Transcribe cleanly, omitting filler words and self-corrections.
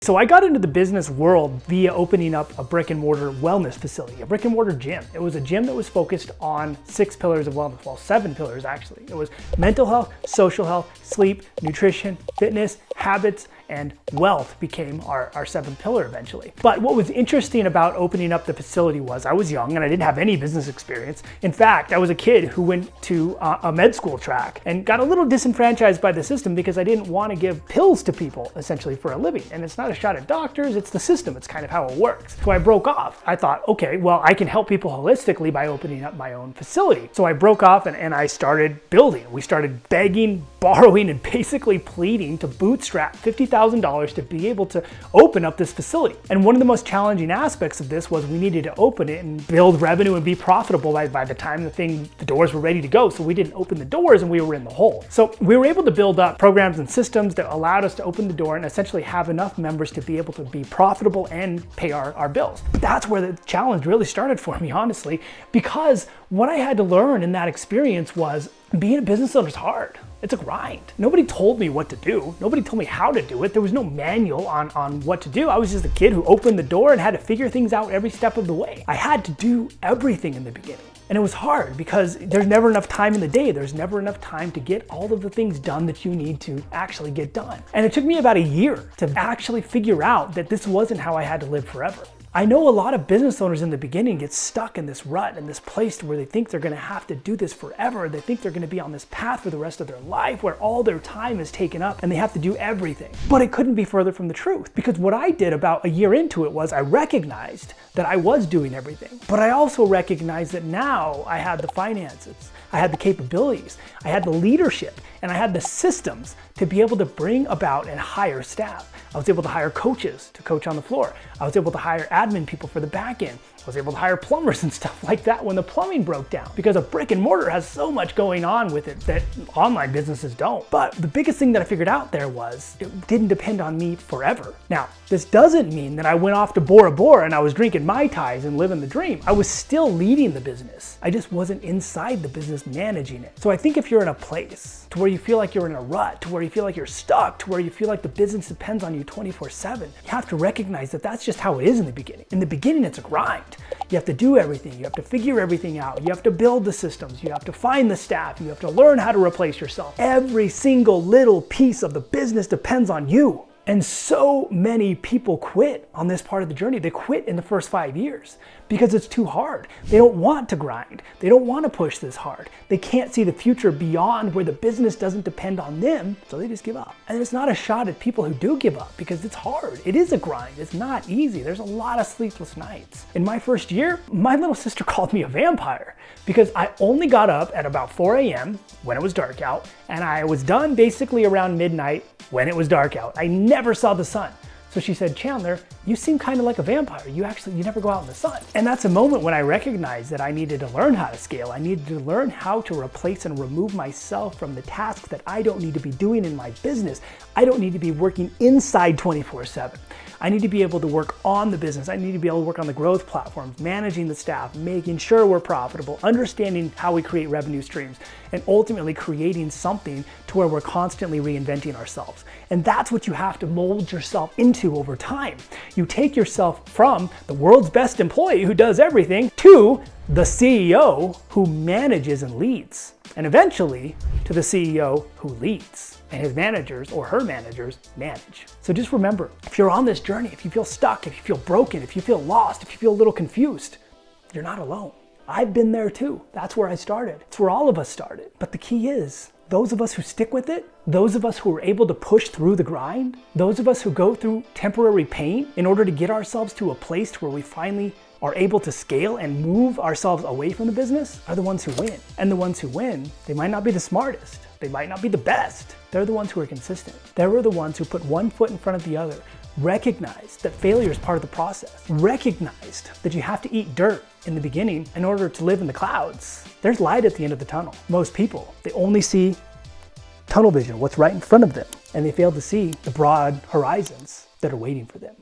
So I got into the business world via opening up a brick and mortar wellness facility, a brick and mortar gym. It was a gym that was focused on 6 pillars of wellness, well, 7 pillars actually. It was mental health, social health, sleep, nutrition, fitness, habits, and wealth became our 7th pillar eventually. But what was interesting about opening up the facility was I was young and I didn't have any business experience. In fact, I was a kid who went to a med school track and got a little disenfranchised by the system because I didn't want to give pills to people essentially for a living. And it's not a shot at doctors, it's the system. It's kind of how it works. So I broke off. I thought, okay, well, I can help people holistically by opening up my own facility. So I broke off and I started building. We started begging, borrowing, and basically pleading to bootstrap $50,000 to be able to open up this facility. And one of the most challenging aspects of this was we needed to open it and build revenue and be profitable by the time the doors were ready to go. So we didn't open the doors and we were in the hole. So we were able to build up programs and systems that allowed us to open the door and essentially have enough members to be able to be profitable and pay our bills. But that's where the challenge really started for me, honestly, because what I had to learn in that experience was being a business owner is hard. It's a grind. Nobody told me what to do. Nobody told me how to do it. There was no manual on what to do. I was just a kid who opened the door and had to figure things out every step of the way. I had to do everything in the beginning. And it was hard because there's never enough time in the day. There's never enough time to get all of the things done that you need to actually get done. And it took me about a year to actually figure out that this wasn't how I had to live forever. I know a lot of business owners in the beginning get stuck in this rut and this place where they think they're gonna have to do this forever. They think they're gonna be on this path for the rest of their life where all their time is taken up and they have to do everything. But it couldn't be further from the truth, because what I did about a year into it was I recognized that I was doing everything. But I also recognized that now I had the finances, I had the capabilities, I had the leadership, and I had the systems to be able to bring about and hire staff. I was able to hire coaches to coach on the floor. I was able to hire admin people for the back end. I was able to hire plumbers and stuff like that when the plumbing broke down, because a brick and mortar has so much going on with it that online businesses don't. But the biggest thing that I figured out there was it didn't depend on me forever. Now, this doesn't mean that I went off to Bora Bora and I was drinking Mai Tais and living the dream. I was still leading the business. I just wasn't inside the business managing it. So I think if you're in a place to where you feel like you're in a rut, to where you feel like you're stuck, to where you feel like the business depends on you 24/7, you have to recognize that that's just how it is in the beginning. In the beginning, it's a grind. You have to do everything. You have to figure everything out. You have to build the systems. You have to find the staff. You have to learn how to replace yourself. Every single little piece of the business depends on you. And so many people quit on this part of the journey. They quit in the first 5 years because it's too hard. They don't want to grind. They don't want to push this hard. They can't see the future beyond where the business doesn't depend on them, so they just give up. And it's not a shot at people who do give up, because it's hard. It is a grind. It's not easy. There's a lot of sleepless nights. In my first year, my little sister called me a vampire because I only got up at about 4 a.m. when it was dark out, and I was done basically around midnight when it was dark out. I never saw the sun. So she said, Chandler, you seem kind of like a vampire. You never go out in the sun. And that's a moment when I recognized that I needed to learn how to scale. I needed to learn how to replace and remove myself from the tasks that I don't need to be doing in my business. I don't need to be working inside 24/7. I need to be able to work on the business. I need to be able to work on the growth platforms, managing the staff, making sure we're profitable, understanding how we create revenue streams, and ultimately creating something to where we're constantly reinventing ourselves. And that's what you have to mold yourself into over time. You take yourself from the world's best employee who does everything to the CEO who manages and leads, and eventually to the CEO who leads, and his managers or her managers manage. So just remember, if you're on this journey, if you feel stuck, if you feel broken, if you feel lost, if you feel a little confused, you're not alone. I've been there too. That's where I started. It's where all of us started. But the key is, those of us who stick with it, those of us who are able to push through the grind, those of us who go through temporary pain in order to get ourselves to a place where we finally are able to scale and move ourselves away from the business, are the ones who win. And the ones who win, they might not be the smartest, they might not be the best. They're the ones who are consistent. They're the ones who put one foot in front of the other, recognized that failure is part of the process, recognized that you have to eat dirt in the beginning in order to live in the clouds. There's light at the end of the tunnel. Most people, they only see tunnel vision, what's right in front of them, and they fail to see the broad horizons that are waiting for them.